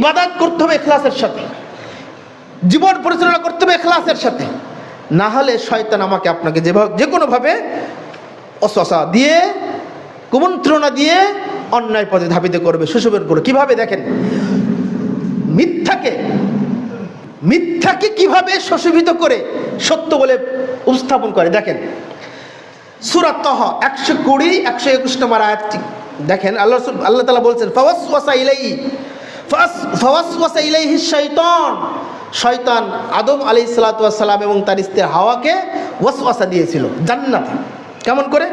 ইবাদত করতে হবে ইখলাসের সাথে, জীবন পরিচালনা করতে হবে ইখলাসের সাথে, না হলে শয়তান আমাকে আপনাকে যে কোনোভাবে ওয়াসওয়াসা দিয়ে, কুমন্ত্রণা দিয়ে অন্যায় পথে ধাবিত করবে, সুশোভন করবে। কিভাবে দেখেন, মিথ্যাকে কিভাবে সুশোভিত করে সত্য বলে উপস্থাপন করে। দেখেন সূরা তাহা 120 121 নম্বর আয়াতটি দেখেন, আল্লাহ তাআলা বলছেন ফাওয়াসওয়াসা ইলাইহি শাইতান, শয়তান আদম আলাইহিস সালাতু ওয়াস সালাম এবং তার স্ত্রী হাওয়াকে ওয়াসওয়াসা দিয়েছিল জান্নাতে। কেমন করে?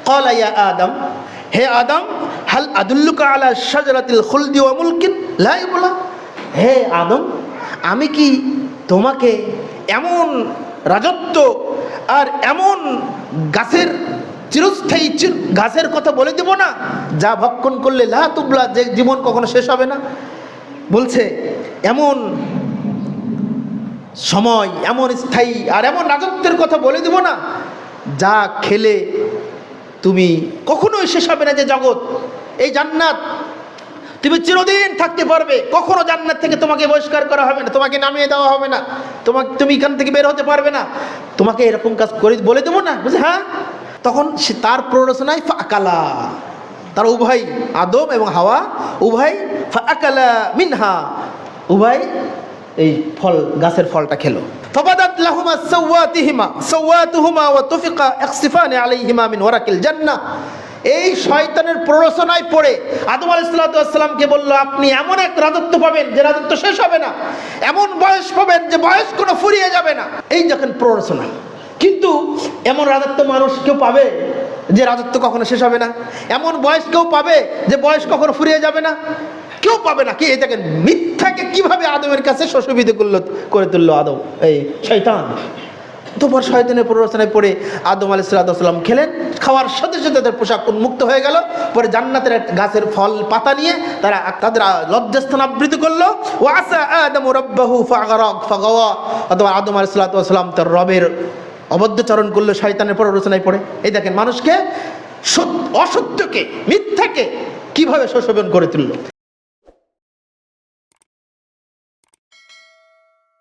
ক্বালা ইয়া আদম, হে আদম, হাল আদুল্লুকা আলা শাজারাতিল খুলদি ওয়া মুলকিন লা ইয়াবলা, হে আদম, আমি কি তোমাকে এমন রাজত্ব আর এমন গাছের চিরস্থায়ী গাছের কথা বলে দেব না যা ভক্ষণ করলে লা তুবলা, যে জীবন কখনো শেষ হবে না। বলছে এমন সময়, এমন স্থায়ী আর এমন রাজত্বের কথা বলে দেব না যা খেলে তুমি কখনোই শেষ হবে না। যে জগৎ, এই জান্নাত, তুমি চিরদিন থাকতে পারবে, কখনো জান্নাত থেকে তোমাকে বহিষ্কার করা হবে না, তোমাকে নামিয়ে দেওয়া হবে না, তুমি এখান থেকে বের হতে পারবে না, তোমাকে এরকম কাজ করে বলে দেবো না। বুঝলি? হ্যাঁ। তখন সে তার প্ররোচনায় ফাকালা, তার উভয় আদম এবং হাওয়া উভয় ফাকালা মিনহা, উভয় এই ফল, গাছের ফলটা খেলো। ফাবাদাত লাহুমা সাওয়াতুহুমা ওয়া তুফিকা ইয়াখসিফানি আলাইহিমা মিন ওয়ারাকিল জান্নাহ। এই শয়তানের প্ররোচনায় পড়ে আদম আলাইহিস সালামকে বলল, আপনি এমন এক রাজত্ব পাবেন যে রাজত্ব শেষ হবে না, এমন বয়স পাবেন যে বয়স কোনো ফুরিয়ে যাবে না। এই যখন প্ররোচনা, কিন্তু এমন রাজত্ব মানুষ কেউ পাবে যে রাজত্ব কখনো শেষ হবে না? এমন বয়স কেউ পাবে যে বয়স কখনো ফুরিয়ে যাবে না? কেউ পাবে না। কি এই দেখেন, মিথ্যাকে কিভাবে আদমের কাছে সুশোভিত করে তুললো আদম, এই শয়তান। তোপর শয়তানের প্ররোচনায় পড়ে আদম আলাইহিস সালাম খেলেন, খাওয়ার সাথে সাথে তাদের পোশাক উন্মুক্ত হয়ে গেল। পরে জান্নাতের গাছের ফল পাতা নিয়ে তারা তাদের লজ্জাস্থান আবৃত করলো। ওয়া আসা আদমু রাব্বাহু ফাগাওয়া, অথবা আদম আলাইহিস সালাম তার রবের অবদ্ধচরণ করলো শয়তানের প্ররোচনায় পড়ে। এই দেখেন মানুষকে অসত্যকে, মিথ্যাকে কিভাবে সুশোভন করে তুললো।